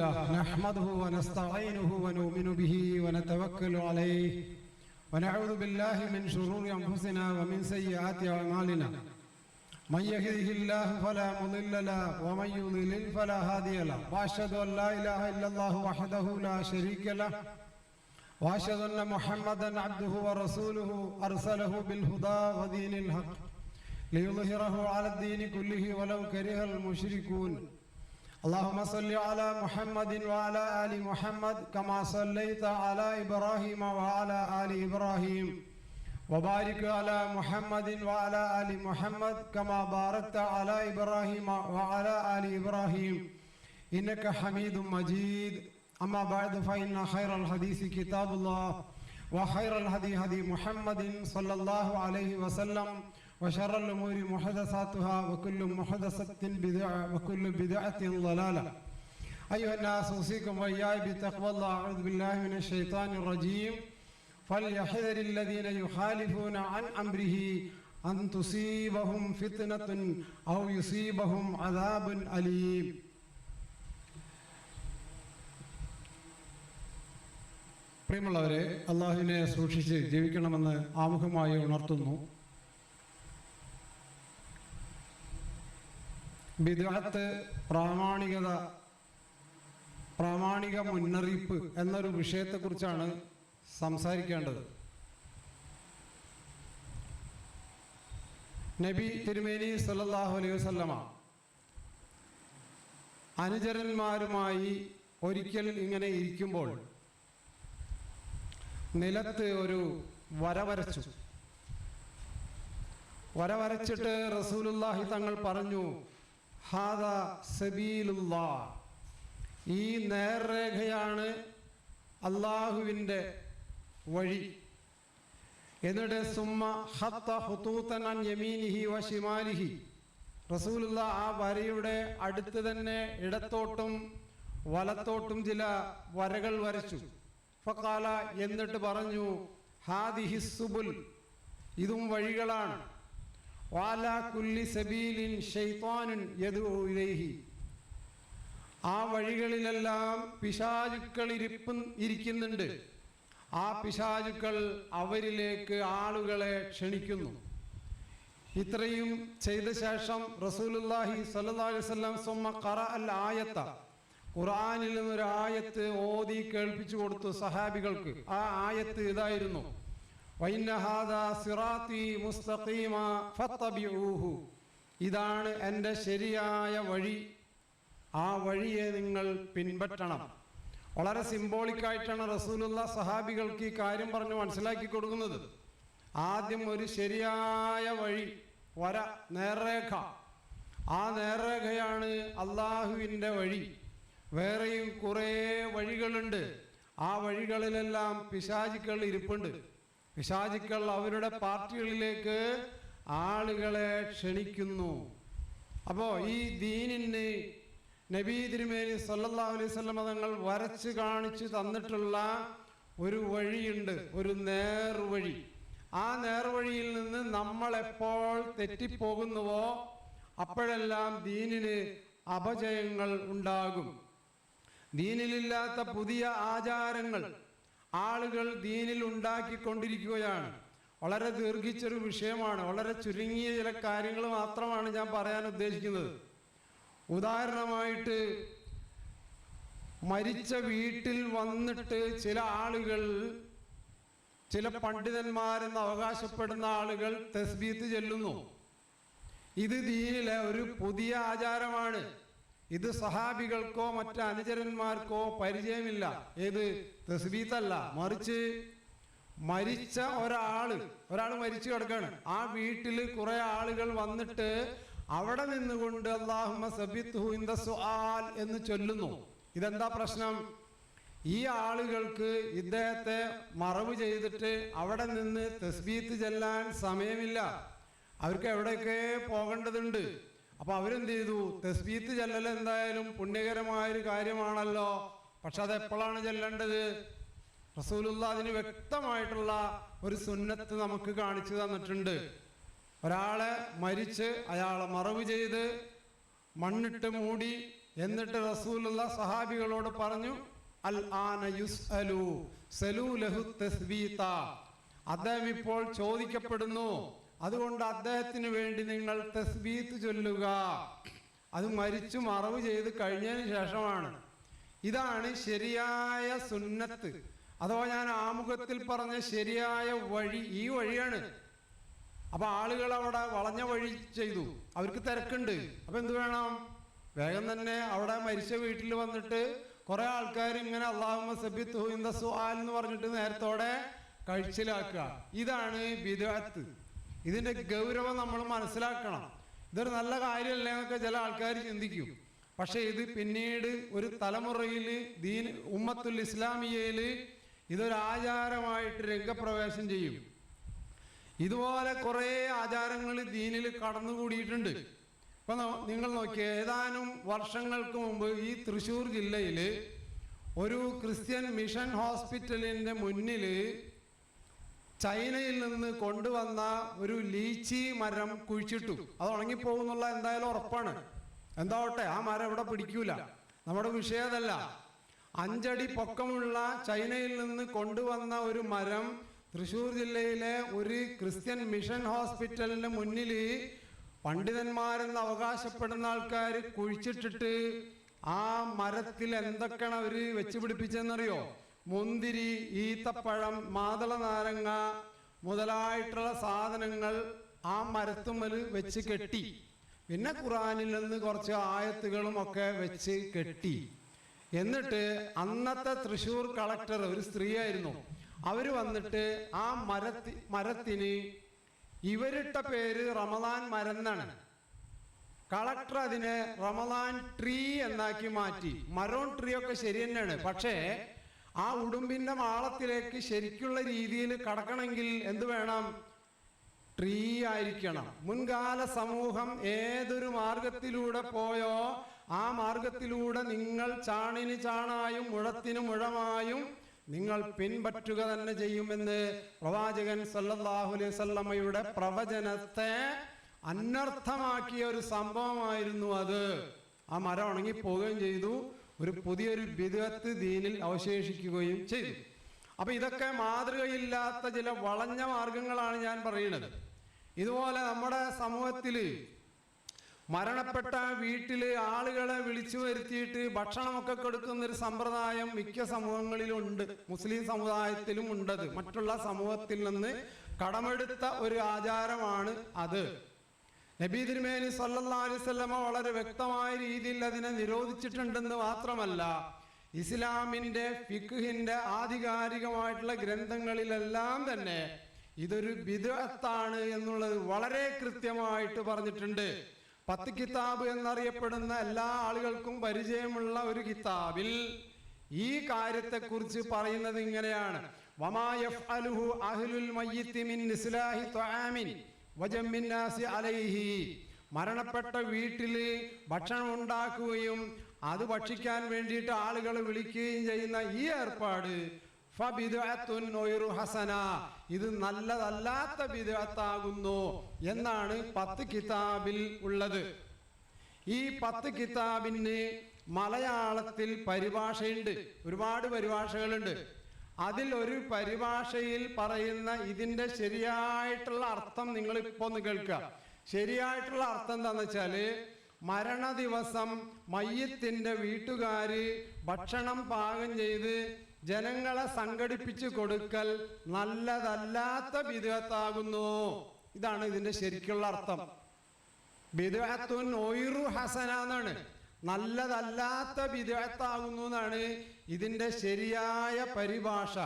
نحمده ونستعينه ونؤمن به ونتوكل عليه ونعوذ بالله من شرور أنفسنا ومن سيئات أعمالنا من يهده الله فلا مضل له ومن يضلل فلا هادي له وأشهد أن لا إله إلا الله وحده لا شريك له وأشهد أن محمدا عبده ورسوله أرسله بالهدى ودين الحق ليظهره على الدين كله ولو كره المشركون اللهم صل على محمد وعلى آل محمد كما صليت على إبراهيم وعلى آل إبراهيم وبارك على محمد وعلى آل محمد كما باركت على إبراهيم وعلى آل إبراهيم إنك حميد مجيد أما بعد فإن خير الحديث كتاب الله وخير الهدي هدي محمد صلى الله عليه وسلم وشر الأمور محدثاتها وكل محدثة بدعة وكل بدعة ضلالة أيها الناس أوصيكم وإياي بتقوى الله أعوذ بالله من الشيطان الرجيم فليحذر الذين يخالفون عن أمره أن تصيبهم فتنة أو يصيبهم عذاب أليم. പ്രിയമുള്ളവരെ, അല്ലാഹുവിനെ സൂക്ഷിച്ച് ജീവിക്കണമെന്ന് ആമുഖമായി ഉണർത്തുന്നു. ബിദ്അത്ത് പ്രാമാണിക മുന്നറിയിപ്പ് എന്നൊരു വിഷയത്തെക്കുറിച്ചാണ് സംസാരിക്കേണ്ടത്. നബി തിരുമേനി സല്ലല്ലാഹു അലൈഹി വസല്ലമ അനുചരന്മാരുമായി ഒരിക്കൽ ഇങ്ങനെ ഇരിക്കുമ്പോൾ നിലത്ത് ഒരു വരവരച്ചിട്ട് റസൂലുള്ളാഹി തങ്ങൾ പറഞ്ഞു, ഹാദാ സബീലുല്ലാഹ്, ഈ നേർരേഖയാണ് അല്ലാഹുവിൻ്റെ വഴി. എന്നിട്ട് സുമ്മ ഹത്ത ഹുതൂതൻ അൻ യമീനിഹി വ ശിമാലിഹി, റസൂലുള്ളാഹ് ആ വരയുടെ അടുത്ത് തന്നെ ഇടത്തോട്ടും വലത്തോട്ടും ചില വരകൾ വരച്ചു. ഫഖാല, എന്നിട്ട് പറഞ്ഞു, ഹാദിഹി സുബുൽ, ഇതും വഴികളാണ്. വാലാ കുല്ലി സബീലിൻ ശൈത്വാനുൻ യദ്ഉ ഇലൈഹി, ആ വഴികളിലെല്ലാം പിശാചുക്കൾ ഇരിക്കുന്നുണ്ട്. ആ പിശാചുക്കൾ അവരിലേക്ക് ആളുകളെ ക്ഷണിക്കുന്നു. ഇത്രയും ചെയ്ത ശേഷം റസൂലുള്ളാഹി സ്വല്ലല്ലാഹു അലൈഹി വസല്ലം സുമ്മ ഖറഅൽ ആയത്ത, ഖുർആനിൽ നിന്നൊരു ആയത്ത് ഓതി കേൾപ്പിച്ചു കൊടുത്തു സഹാബികൾക്ക്. ആ ആയത്ത് ഇതായിരുന്നു, വഇന്ന ഹാദാ സിറാത്തി മുസ്തഖീമ ഫത്തബിഊഹു, ഇതാണ് എൻ്റെ ശരിയായ വഴി, ആ വഴിയെ നിങ്ങൾ പിൻപറ്റണം. വളരെ സിംബോളിക്കായിട്ടാണ് റസൂലുള്ളാഹി സഹാബികൾക്ക് ഈ കാര്യം പറഞ്ഞ് മനസ്സിലാക്കി കൊടുക്കുന്നത്. ആദ്യം ഒരു ശരിയായ വഴി, നേർരേഖ, ആ നേർരേഖയാണ് അള്ളാഹുവിൻ്റെ വഴി. വേറെയും കുറേ വഴികളുണ്ട്. ആ വഴികളിലെല്ലാം പിശാചുക്കൾ ഇരിപ്പുണ്ട്. പിശാചുക്കൾ അവരുടെ പാർട്ടികളിലേക്ക് ആളുകളെ ക്ഷണിക്കുന്നു. അപ്പോൾ ഈ ദീനിന് നബി തിരുമേനി സല്ലല്ലാഹു അലൈഹി വസല്ലം തങ്ങൾ വരച്ച് കാണിച്ചു തന്നിട്ടുള്ള ഒരു വഴിയുണ്ട്, ഒരു നേർവഴി. ആ നേർവഴിയിൽ നിന്ന് നമ്മൾ എപ്പോൾ തെറ്റിപ്പോകുന്നുവോ അപ്പോഴെല്ലാം ദീനിന് അപജയങ്ങൾ ഉണ്ടാകും. ദീനിലില്ലാത്ത പുതിയ ആചാരങ്ങൾ ആളുകൾ ദീനിൽ ഉണ്ടാക്കിക്കൊണ്ടിരിക്കുകയാണ്. വളരെ ദീർഘിച്ചൊരു വിഷയമാണ്. വളരെ ചുരുങ്ങിയ ചില കാര്യങ്ങൾ മാത്രമാണ് ഞാൻ പറയാൻ ഉദ്ദേശിക്കുന്നത്. ഉദാഹരണമായിട്ട്, മരിച്ച വീട്ടിൽ വന്നിട്ട് ചില ആളുകൾ, ചില പണ്ഡിതന്മാരെന്ന് അവകാശപ്പെടുന്ന ആളുകൾ തസ്ബീത്ത് ചൊല്ലുന്നു. ഇത് ദീനിലെ ഒരു പുതിയ ആചാരമാണ്. ഇത് സഹാബികൾക്കോ മറ്റ് അനുചരന്മാർക്കോ പരിചയമില്ല. ഏത് തസ്ബീത്തല്ല, മറിച്ച് മരിച്ച ഒരാൾ മരിച്ചു കിടക്കാണ്. ആ വീട്ടിൽ കുറെ ആളുകൾ വന്നിട്ട് അവിടെ നിന്നുകൊണ്ട് അല്ലാഹുമ്മ സബ്ബിത്ഹു ഇൻദ സുആൽ എന്ന് ചൊല്ലുന്നു. ഇതെന്താ പ്രശ്നം? ഈ ആളുകൾക്ക് ഇദ്ദേഹത്തെ മറവ് ചെയ്തിട്ട് അവിടെ നിന്ന് തസ്ബീത്ത് ചെല്ലാൻ സമയമില്ല. അവർക്ക് എവിടെയൊക്കെ പോകേണ്ടതുണ്ട്. അപ്പൊ അവരെന്ത് ചെയ്തു? തസ്ബീത്ത് ചെല്ലൽ എന്തായാലും പുണ്യകരമായൊരു കാര്യമാണല്ലോ, പക്ഷെ അത് എപ്പോഴാണ് ചെല്ലേണ്ടത്? റസൂലുള്ളാഹി അതിന് വ്യക്തമായിട്ടുള്ള ഒരു സുന്നത്ത് നമുക്ക് കാണിച്ചു തന്നിട്ടുണ്ട്. ഒരാളെ മരിച്ച് അയാളെ മറവ് ചെയ്ത് മണ്ണിട്ട് മൂടി എന്നിട്ട് റസൂലുള്ള സഹാബികളോട് പറഞ്ഞു, അൽ ആന യുസ്അലു സലൂ ലഹു തസ്ബീത, അദ്ദേഹം ഇപ്പോൾ ചോദിക്കപ്പെടുന്നു, അതുകൊണ്ട് അദ്ദേഹത്തിന് വേണ്ടി നിങ്ങൾ തസ്ബീത്ത് ചൊല്ലുക. അത് മരിച്ചു മറവ് ചെയ്ത് കഴിഞ്ഞതിന് ശേഷമാണ്. ഇതാണ് ശരിയായ സുന്നത്ത്, അഥവാ ഞാൻ ആമുഖത്തിൽ പറഞ്ഞ ശരിയായ വഴി ഈ വഴിയാണ്. അപ്പൊ ആളുകൾ അവിടെ വളഞ്ഞ വഴി ചെയ്തു, അവർക്ക് തിരക്കുണ്ട്. അപ്പൊ എന്ത് വേണം? വേഗം തന്നെ അവിടെ മരിച്ച വീട്ടിൽ വന്നിട്ട് കുറെ ആൾക്കാർ ഇങ്ങനെ അല്ലാഹുമ്മ സബ്ബിത്ഹു ഇൻദ സുആൽ എന്ന് പറഞ്ഞിട്ട് നേരത്തോടെ കഴിച്ചിലാക്കുക. ഇതാണ് ബിദ്അത്ത്. ഇതിന്റെ ഗൗരവം നമ്മൾ മനസ്സിലാക്കണം. ഇതൊരു നല്ല കാര്യമല്ലേ എന്നൊക്കെ ചില ആൾക്കാർ ചിന്തിക്കും. പക്ഷെ ഇത് പിന്നീട് ഒരു തലമുറയിൽ ദീൻ ഉമ്മത്തുൽ ഇസ്ലാമിയയിൽ ഇതൊരു ആചാരമായിട്ട് രംഗപ്രവേശം ചെയ്യും. ഇതുപോലെ കുറേ ആചാരങ്ങൾ ദീനിൽ കടന്നുകൂടിയിട്ടുണ്ട്. ഇപ്പൊ നിങ്ങൾ നോക്കിയ ഏതാനും വർഷങ്ങൾക്ക് മുമ്പ് ഈ തൃശ്ശൂർ ജില്ലയിൽ ഒരു ക്രിസ്ത്യൻ മിഷൻ ഹോസ്പിറ്റലിന്റെ മുന്നിൽ ചൈനയിൽ നിന്ന് കൊണ്ടുവന്ന ഒരു ലീച്ചി മരം കുഴിച്ചിട്ടു. അത് ഉണങ്ങിപ്പോകുന്നുള്ള എന്തായാലും ഉറപ്പാണ്. എന്താവട്ടെ, ആ മരം ഇവിടെ പിടിക്കൂല. നമ്മുടെ വിഷയം അതല്ല. 5 അടി പൊക്കമുള്ള ചൈനയിൽ നിന്ന് കൊണ്ടുവന്ന ഒരു മരം തൃശ്ശൂർ ജില്ലയിലെ ഒരു ക്രിസ്ത്യൻ മിഷൻ ഹോസ്പിറ്റലിന്റെ മുന്നിൽ പണ്ഡിതന്മാരെന്ന് അവകാശപ്പെടുന്ന ആൾക്കാർ കുഴിച്ചിട്ടിട്ട് ആ മരത്തിൽ എന്തൊക്കെയാണ് അവര് വെച്ച് പിടിപ്പിച്ചെന്നറിയോ? മുന്തിരി, ഈത്തപ്പഴം, മാതള നാരങ്ങ മുതലായിട്ടുള്ള സാധനങ്ങൾ ആ മരത്തുമ്മൽ വെച്ച് കെട്ടി. പിന്നെ ഖുർആനിൽ നിന്ന് കുറച്ച് ആയത്തുകളും ഒക്കെ വെച്ച് കെട്ടി. എന്നിട്ട് അന്നത്തെ തൃശ്ശൂർ കളക്ടർ ഒരു സ്ത്രീയായിരുന്നു. അവര് വന്നിട്ട് ആ മരത്തിന് ഇവരിട്ട പേര് റമദാൻ മരം എന്നാണ്. കളക്ടർ അതിനെ റമദാൻ ട്രീ എന്നാക്കി മാറ്റി. മരോൺ ട്രീ ഒക്കെ ശരി തന്നെയാണ്. പക്ഷേ ആ ഉടുമ്പിന്റെ മാളത്തിലേക്ക് ശരിക്കുള്ള രീതിയിൽ കടക്കണമെങ്കിൽ എന്ത് വേണം? ട്രീ ആയിരിക്കണം. മുൻകാല സമൂഹം ഏതൊരു മാർഗത്തിലൂടെ പോയോ ആ മാർഗത്തിലൂടെ നിങ്ങൾ ചാണിന് ചാണായും മുഴത്തിന് മുഴമായും നിങ്ങൾ പിൻപറ്റുക തന്നെ ചെയ്യുമെന്ന് പ്രവാചകൻ സല്ലല്ലാഹു അലൈഹി വസല്ലമയുടെ പ്രവചനത്തെ അനർത്ഥമാക്കിയ ഒരു സംഭവമായിരുന്നു അത്. ആ മരം ഉണങ്ങി പോവുകയും ചെയ്തു. ഒരു പുതിയൊരു ബിദ്അത്ത് ദീനിൽ അവശേഷിക്കുകയും ചെയ്തു. അപ്പൊ ഇതൊക്കെ മാതൃകയില്ലാത്ത ചില വളഞ്ഞ മാർഗങ്ങളാണ് ഞാൻ പറയുന്നത്. ഇതുപോലെ നമ്മുടെ സമൂഹത്തില് മരണപ്പെട്ട വീട്ടില് ആളുകളെ വിളിച്ചു വരുത്തിയിട്ട് ഭക്ഷണമൊക്കെ കൊടുക്കുന്ന ഒരു സമ്പ്രദായം മിക്ക സമൂഹങ്ങളിലും ഉണ്ട്. മുസ്ലിം സമുദായത്തിലും ഉണ്ടത്. മറ്റുള്ള സമൂഹത്തിൽ നിന്ന് കടമെടുത്ത ഒരു ആചാരമാണ് അത്. നബി തിരുമേനി സല്ലല്ലാഹു അലൈഹി വസല്ലമ വളരെ വ്യക്തമായ രീതിയിൽ അതിനെ നിരോധിച്ചിട്ടുണ്ടെന്ന് മാത്രമല്ല, ഇസ്ലാമിന്റെ ഫിഖ്ഹിന്റെ ആധികാരികമായിട്ടുള്ള ഗ്രന്ഥങ്ങളിലെല്ലാം തന്നെ ഇതൊരു ബിദ്അത്താണ് എന്നുള്ളത് വളരെ കൃത്യമായിട്ട് പറഞ്ഞിട്ടുണ്ട്. 10 കിതാബ് എന്നറിയപ്പെടുന്ന എല്ലാ ആളുകൾക്കും പരിചയമുള്ള ഒരു കിതാബിൽ ഈ കാര്യത്തെക്കുറിച്ച് പറയുന്നത് ഇങ്ങനെയാണ്: വമാ യഫ്അലുഹു അഹ്ലുൽ മയ്യിത്തി മിൻ ഇസ്ലാഹി തുആമിൻ വജമ്മിൻ നാസി അലൈഹി. മരണപ്പെട്ട വീട്ടില് ഭക്ഷണം ഉണ്ടാക്കുകയും അത് ഭക്ഷിക്കാൻ വേണ്ടിയിട്ട് ആളുകൾ വിളിക്കുകയും ചെയ്യുന്ന ഈ ഏർപ്പാട് ഫബിദ്അത്തുൻ ഗൈറു ഹസന, ഇത് നല്ലതല്ലാത്ത ബിദ്അത്താകുന്നു എന്നാണ് 10 കിതാബിൽ ഉള്ളത്. ഈ 10 കിതാബിന് മലയാളത്തിൽ പരിഭാഷയുണ്ട്. ഒരുപാട് പരിഭാഷകളുണ്ട്. അതിൽ ഒരു പരിഭാഷയിൽ പറയുന്ന ഇതിന്റെ ശരിയായിട്ടുള്ള അർത്ഥം നിങ്ങൾ ഇപ്പൊ ഒന്ന് കേൾക്കുക. ശരിയായിട്ടുള്ള അർത്ഥം എന്താന്ന് വെച്ചാല്, മരണ ദിവസം മയ്യത്തിന്റെ വീട്ടുകാര് ഭക്ഷണം പാകം ചെയ്ത് ജനങ്ങളെ സംഘടിപ്പിച്ചു കൊടുക്കൽ നല്ലതല്ലാത്ത ബിദ്അത്താകുന്നു. ഇതാണ് ഇതിന്റെ ശരിക്കുള്ള അർത്ഥം. ബിദ്അത്തുൻ ഗൈറു ഹസന എന്നാണ്. നല്ലതല്ലാത്ത ബിദ്അത്താകുന്നു എന്നാണ് ഇതിന്റെ ശരിയായ പരിഭാഷ.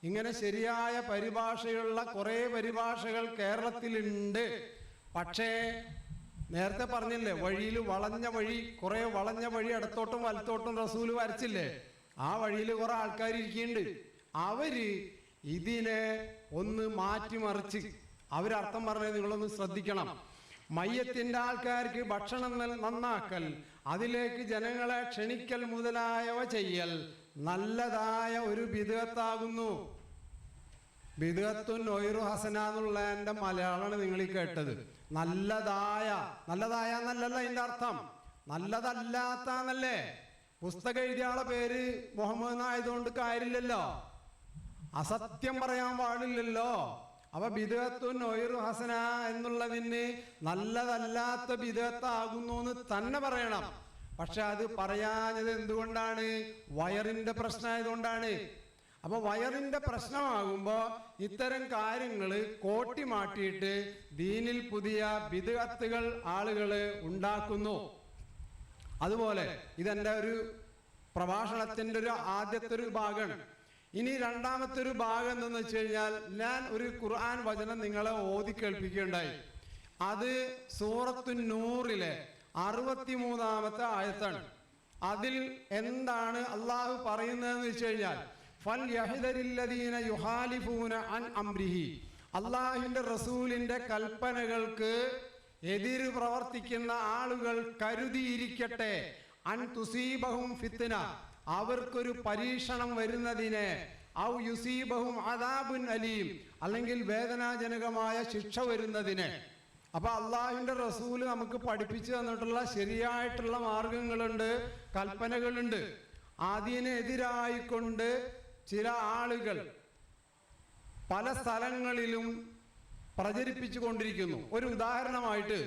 ഇങ്ങനെ ശരിയായ പരിഭാഷയുള്ള കുറെ പരിഭാഷകൾ കേരളത്തിലുണ്ട്. പക്ഷേ നേരത്തെ പറഞ്ഞില്ലേ, വഴിയിൽ വളഞ്ഞ വഴി, കുറെ വളഞ്ഞ വഴി ഇടത്തോട്ടും വലത്തോട്ടും റസൂല് വരച്ചില്ലേ, ആ വഴിയിൽ കുറെ ആൾക്കാർ ഇരിക്കുന്നുണ്ട്. അവര് ഇതിനെ ഒന്ന് മാറ്റിമറിച്ച് അവരർത്ഥം പറഞ്ഞത് നിങ്ങളൊന്ന് ശ്രദ്ധിക്കണം. മയ്യത്തിന്റെ ആൾക്കാർക്ക് ഭക്ഷണം നന്നാക്കൽ, അതിലേക്ക് ജനങ്ങളെ ക്ഷണിക്കൽ മുതലായവ ചെയ്യൽ നല്ലതായ ഒരു ബിദ്അത്താകുന്നു. ബിദ്അത്തുൻ ഗൈറു ഹസന എന്നുള്ള എൻ്റെ മലയാളമാണ് നിങ്ങൾ ഈ കേട്ടത്. നല്ലതായ, നല്ലതായ എന്നല്ലല്ല അതിൻ്റെ അർത്ഥം. നല്ലതല്ലാത്തന്നല്ലേ? പുസ്തകം എഴുതിയ ആളെ പേര് മുഹമ്മദ് എന്നായതുകൊണ്ട് കാര്യമില്ലല്ലോ, അസത്യം പറയാൻ പാടില്ലല്ലോ. അപ്പൊ ബിദ്അത്തുൻ ഗൈറു ഹസന എന്നുള്ളതിന് നല്ലതല്ലാത്ത ബിദ്അത്താകുന്നു എന്ന് തന്നെ പറയണം. പക്ഷെ അത് പറയാഞ്ഞത് എന്തുകൊണ്ടാണ്? വയറിന്റെ പ്രശ്നമായതുകൊണ്ടാണ്. അപ്പൊ വയറിന്റെ പ്രശ്നമാകുമ്പോ ഇത്തരം കാര്യങ്ങൾ കോട്ടി മാറ്റിയിട്ട് ദീനിൽ പുതിയ ബിദ്അത്തുകൾ ആളുകൾ ഉണ്ടാക്കുന്നു. അതുപോലെ ഇതെന്റെ ഒരു പ്രഭാഷണത്തിന്റെ ഒരു ആദ്യത്തെ ഒരു ഭാഗമാണ്. ഇനി രണ്ടാമത്തെ ഒരു ഭാഗം എന്തെന്ന് വെച്ച് കഴിഞ്ഞാൽ, ഞാൻ ഒരു ഖുർആൻ വചനം നിങ്ങളെ ഓതി കേൾപ്പിക്കുകയുണ്ടായി. അത് സൂറത്തു നൂറിലെ 63-ാമത്തെ ആയത്താണ്. അതിൽ എന്താണ് അള്ളാഹു പറയുന്നതെന്ന് വെച്ച് കഴിഞ്ഞാൽ, ഫൽ യഹ്ദരില്ലദീന യുഹാലിഫൂന അൻ അംരിഹി, അള്ളാഹുവിന്റെ റസൂലിന്റെ കൽപ്പനകൾക്ക് എതിര് പ്രവർത്തിക്കുന്ന ആളുകൾ കരുതിയിരിക്കട്ടെ, അൻ തുസീബഹും ഫിത്ന, അവർക്കൊരു പരീക്ഷണം വരുന്നതിനെ, ഔ യുസീബഹും അദാബുൻ അലീം, അല്ലെങ്കിൽ വേദനാജനകമായ ശിക്ഷ വരുന്നതിനെ. അപ്പൊ അള്ളാഹുവിന്റെ റസൂല് നമുക്ക് പഠിപ്പിച്ചു തന്നിട്ടുള്ള ശരിയായിട്ടുള്ള മാർഗങ്ങളുണ്ട്, കൽപ്പനകളുണ്ട്. അതിനെതിരായിക്കൊണ്ട് ചില ആളുകൾ പല സ്ഥലങ്ങളിലും പ്രചരിപ്പിച്ചു കൊണ്ടിരിക്കുന്നു. ഒരു ഉദാഹരണമായിട്ട്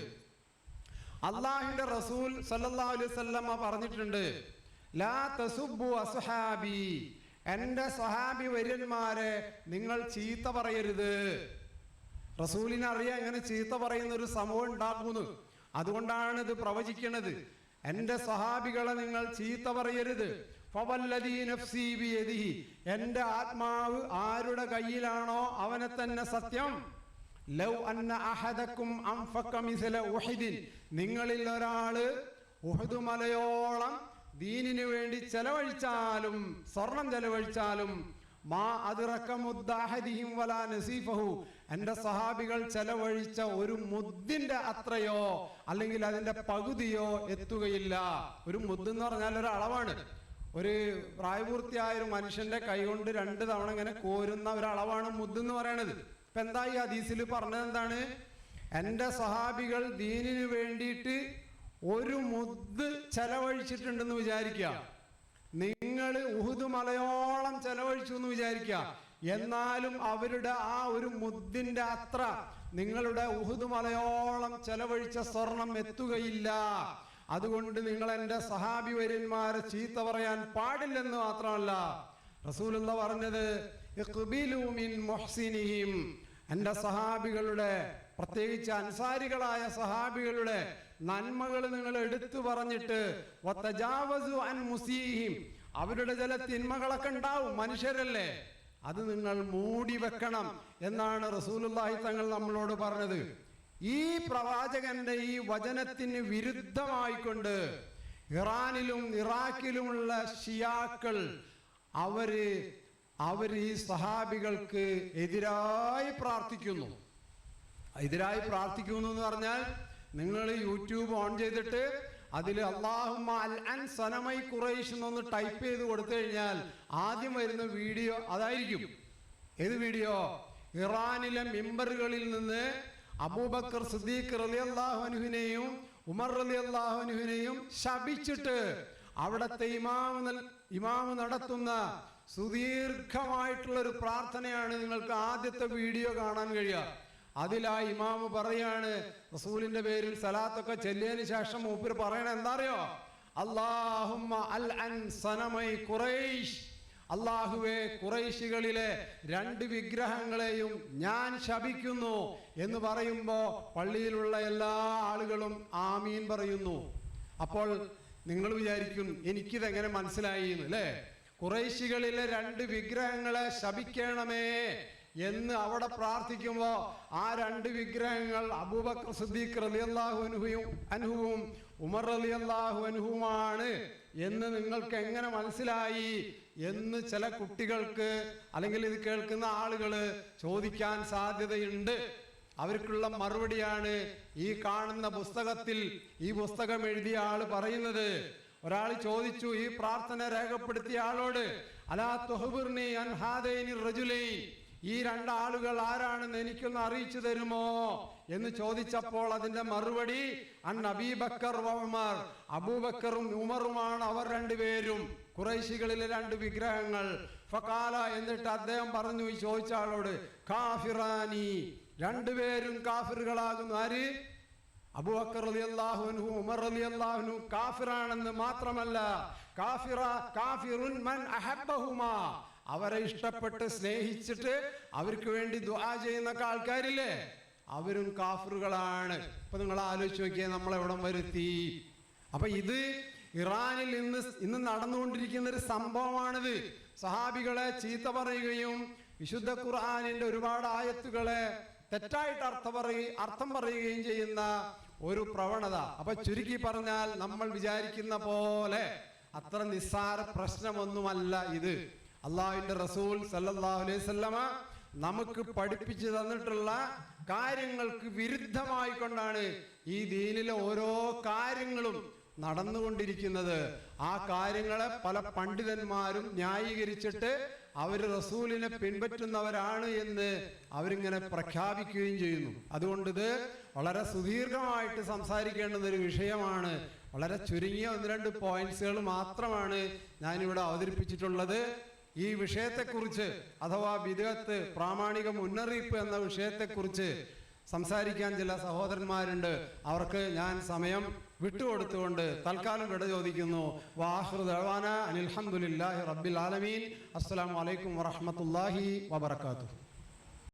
അള്ളാഹുവിന്റെ റസൂൽ സല്ലല്ലാഹു അലൈഹി വസല്ലം പറഞ്ഞിട്ടുണ്ട്, ലാ തസുബ്ബു അസ്ഹാബി, എന്റെ സ്വഹാബി വര്യന്മാരെ നിങ്ങൾ ചീത്ത പറയരുത്. റസൂലിനെ അറിയാം എങ്ങനെ ചീത്ത പറയുന്ന ഒരു സംഭവം ഉണ്ടാകുന്നു, അതുകൊണ്ടാണ് ഇത് പ്രവചിക്കുന്നത്. എന്റെ സ്വഹാബികളെ നിങ്ങൾ ചീത്ത പറയരുത്. ഫവല്ലദീ നഫ്സീ ബിയദിഹി, എന്റെ ആത്മാവ് ആരുടെ കയ്യിലാണോ അവനെ തന്നെ സത്യം. ലൗ അന്ന അഹദക്കും അൻഫഖ മിസ്ല ഉഹദിൻ, നിങ്ങളിൽ ഒരാള് ഉഹദ് മലയോളം ദീനിനു വേണ്ടി ചെലവഴിച്ചാലും, സ്വർണം ചെലവഴിച്ചാലും, മാ അദ്റക മുദ്ദഅഹദിഹിം വലാ നസീഫഹു, എന്റെ സഹാബികൾ ചെലവഴിച്ച ഒരു മുദ്ദിന്റെ അത്രയോ അല്ലെങ്കിൽ അതിന്റെ പകുതിയോ എത്തുകയില്ല. ഒരു മുദ്ദ് എന്ന് പറഞ്ഞാൽ ഒരു അളവാണ്. ഒരു പ്രായപൂർത്തിയായ ഒരു മനുഷ്യന്റെ കൈകൊണ്ട് 2 തവണ ഇങ്ങനെ കോരുന്ന ഒരളവാണ് മുദ്ദ് എന്ന് പറയണത്. ഇപ്പൊ എന്താ ഈ ഹദീസിൽ പറഞ്ഞത്? എന്താണ്? എന്റെ സഹാബികൾ ദീനിന് വേണ്ടിയിട്ട് ഒരു മുദ്ദ് ചെലവഴിച്ചിട്ടുണ്ടെന്ന് വിചാരിക്കുക, നിങ്ങൾ ഉഹുദ് മലയോളം ചെലവഴിച്ചു എന്ന് വിചാരിക്കുക, എന്നാലും അവരുടെ ആ ഒരു മുദ്ദിന്റെ അത്ര നിങ്ങളുടെ ഉഹുദ് മലയോളം ചെലവഴിച്ച സ്വർണം എത്തുകയില്ല. അതുകൊണ്ട് നിങ്ങൾ എന്റെ സഹാബി വര്യന്മാരെ ചീത്ത പറയാൻ പാടില്ലെന്ന് മാത്രമല്ല, റസൂലുള്ളാഹി പറഞ്ഞത് ഇഖ്ബിലു മിൻ മുഹ്സിനിഹിം, എന്റെ സഹാബികളുടെ, പ്രത്യേകിച്ച് അൻസാരികളായ സഹാബികളുടെ നന്മകൾ നിങ്ങൾ എടുത്തു പറഞ്ഞിട്ട് വതജാവസു അൻ മുസീഹിം, അവരുടെ ചില തിന്മകളൊക്കെ ഉണ്ടാവും, മനുഷ്യരല്ലേ, അത് നിങ്ങൾ മൂടി വെക്കണം എന്നാണ് റസൂലുള്ളാഹി തങ്ങൾ നമ്മളോട് പറഞ്ഞത്. ഈ പ്രവാചകന്റെ ഈ വചനത്തിന് വിരുദ്ധമായിക്കൊണ്ട് ഇറാനിലും ഇറാഖിലുമുള്ള ഷിയാക്കൾ അവർ ഈ സഹാബികൾക്ക് എതിരായി പ്രാർത്ഥിക്കുന്നു. എതിരായി പ്രാർത്ഥിക്കുന്നു എന്ന് പറഞ്ഞാൽ, നിങ്ങൾ യൂട്യൂബ് ഓൺ ചെയ്തിട്ട് അതിൽ അല്ലാഹുമ്മ അൽഅൻ സനമൈ ഖുറൈശ് എന്നൊന്ന് ടൈപ്പ് ചെയ്ത് കൊടുത്തു കഴിഞ്ഞാൽ ആദ്യം വരുന്ന വീഡിയോ അതായിരിക്കും. ഏത് വീഡിയോ? ഇറാനിലെ മിമ്പറുകളിൽ നിന്ന് അബൂബക്കർ സിദ്ദീഖ് റളിയല്ലാഹു അൻഹുവിനെയും ഉമർ റളിയല്ലാഹു അൻഹുവിനെയും ശപിച്ചിട്ട് അവിടത്തെ ഇമാമ് നടത്തുന്ന സുദീർഘമായിട്ടുള്ള ഒരു പ്രാർത്ഥനയാണ് നിങ്ങൾക്ക് ആദ്യത്തെ വീഡിയോ കാണാൻ കഴിയുക. അതിലാ ഇമാമ് പറയാണ്, റസൂലിന്റെ പേരിൽ സലാത്തൊക്കെ ചെല്ലിയതിന് ശേഷം മൂപ്പര് പറയണ എന്താ അറിയോ? അല്ലാഹുമ്മ അൽഅൻ സനമൈ ഖുറൈശ്, അല്ലാഹുവേ ഖുറൈശികളിലെ 2 വിഗ്രഹങ്ങളെയും ഞാൻ ശപിക്കുന്നു എന്ന് പറയുമ്പോ പള്ളിയിലുള്ള എല്ലാ ആളുകളും ആമീൻ പറയുന്നു. അപ്പോൾ നിങ്ങൾ വിചാരിക്കും എനിക്കിതെങ്ങനെ മനസ്സിലായി എന്ന്, അല്ലേ? ഖുറൈശികളിലെ 2 വിഗ്രഹങ്ങളെ ശപിക്കണമേ എന്ന് അവിടെ പ്രാർത്ഥിക്കുമ്പോ ആ 2 വിഗ്രഹങ്ങൾ അബൂബക്കർ സിദ്ദീഖ് റളിയല്ലാഹു അൻഹുവും ഉമർ റളിയല്ലാഹു അൻഹുവുമാണ് എന്ന് നിങ്ങൾക്ക് എങ്ങനെ മനസ്സിലായി എന്ന് ചില കുട്ടികൾക്ക് അല്ലെങ്കിൽ ഇത് കേൾക്കുന്ന ആളുകൾ ചോദിക്കാൻ സാധ്യതയുണ്ട്. അവർക്കുള്ള മറുപടിയാണ് ഈ കാണുന്ന പുസ്തകത്തിൽ. ഈ പുസ്തകം എഴുതിയ ആള് പറയുന്നത്, ഒരാൾ ചോദിച്ചു ഈ പ്രാർത്ഥന രേഖപ്പെടുത്തിയ ആളോട്, അലാ തുഹ്ബിർനി അൻ ഹാദൈനി റജുലൈൻ, ഈ രണ്ടാളുകൾ ആരാണെന്ന് എനിക്കൊന്ന് അറിയിച്ചു തരുമോ എന്ന് ചോദിച്ചപ്പോൾ അതിന്റെ മറുപടി അൻ അബീബക്കർ വ ഉമർ, അബൂബക്കറും ഉമറുമാണ് അവർ രണ്ടുപേരും, ഖുറൈശികളിലെ രണ്ട് വിഗ്രഹങ്ങൾ. ഫഖാല, എന്നിട്ട് അദ്ദേഹം പറഞ്ഞു ഈ ചോദിച്ച ആളോട്, കാഫിറാനി, രണ്ടുപേരും കാഫിറുകളാകുന്നു. ആര്? അബൂബക്കർ റളിയല്ലാഹു അൻഹു, ഉമർ റളിയല്ലാഹു അൻഹു കാഫിറാണെന്ന് മാത്രമല്ല, കാഫിറുൻ മൻ അഹബ്ബഹുമാ, അവരെ ഇഷ്ടപ്പെട്ട് സ്നേഹിച്ചിട്ട് അവർക്ക് വേണ്ടി ദുആ ചെയ്യുന്ന ആൾക്കാരില്ലേ, അവരും കാഫിറുകളാണ്. ഇപ്പൊ നിങ്ങൾ ആലോചിച്ച് നോക്കിയേ, നമ്മളെവിടം വരുത്തി. അപ്പൊ ഇത് ഇറാനിൽ ഇന്ന് നടന്നുകൊണ്ടിരിക്കുന്ന ഒരു സംഭവമാണിത്. സഹാബികളെ ചീത്ത പറയുകയും വിശുദ്ധ ഖുർആനിന്റെ ഒരുപാട് ആയത്തുകളെ തെറ്റായിട്ട് അർത്ഥം പറയുകയും ചെയ്യുന്ന ഒരു പ്രവണത. അപ്പൊ ചുരുക്കി പറഞ്ഞാൽ നമ്മൾ വിചാരിക്കുന്ന പോലെ അത്ര നിസ്സാര പ്രശ്നമൊന്നുമല്ല ഇത്. അള്ളാഹുവിന്റെ റസൂൽ സല്ലല്ലാഹു അലൈഹി വസല്ലമ നമുക്ക് പഠിപ്പിച്ചു തന്നിട്ടുള്ള കാര്യങ്ങൾക്ക് വിരുദ്ധമായി കൊണ്ടാണ് ഈ ദീനിലെ ഓരോ കാര്യങ്ങളും നടന്നുകൊണ്ടിരിക്കുന്നത്. ആ കാര്യങ്ങളെ പല പണ്ഡിതന്മാരും ന്യായീകരിച്ചിട്ട് അവര് റസൂലിനെ പിൻപറ്റുന്നവരാണ് എന്ന് അവരിങ്ങനെ പ്രഖ്യാപിക്കുകയും ചെയ്യുന്നു. അതുകൊണ്ട് ഇത് വളരെ സുദീർഘമായിട്ട് സംസാരിക്കേണ്ടുന്ന ഒരു വിഷയമാണ്. വളരെ ചുരുങ്ങിയ 1-2 പോയിന്റ്സുകൾ മാത്രമാണ് ഞാനിവിടെ അവതരിപ്പിച്ചിട്ടുള്ളത്. ഈ വിഷയത്തെക്കുറിച്ച്, അഥവാ ബിദ്അത്ത് പ്രാമാണിക മുന്നറിയിപ്പ് എന്ന വിഷയത്തെക്കുറിച്ച് സംസാരിക്കാൻ ചില സഹോദരന്മാരുണ്ട്. അവർക്ക് ഞാൻ സമയം വിട്ടുകൊടുത്തുകൊണ്ട് തൽക്കാലം വിട ചോദിക്കുന്നു. വാഹിറു ദഅ്വാനാ അനിൽ ഹംദുലില്ലാഹി റബ്ബിൽ ആലമീൻ. അസ്സലാമു അലൈക്കും വറഹ്മത്തുള്ളാഹി വബറകാതുഹു.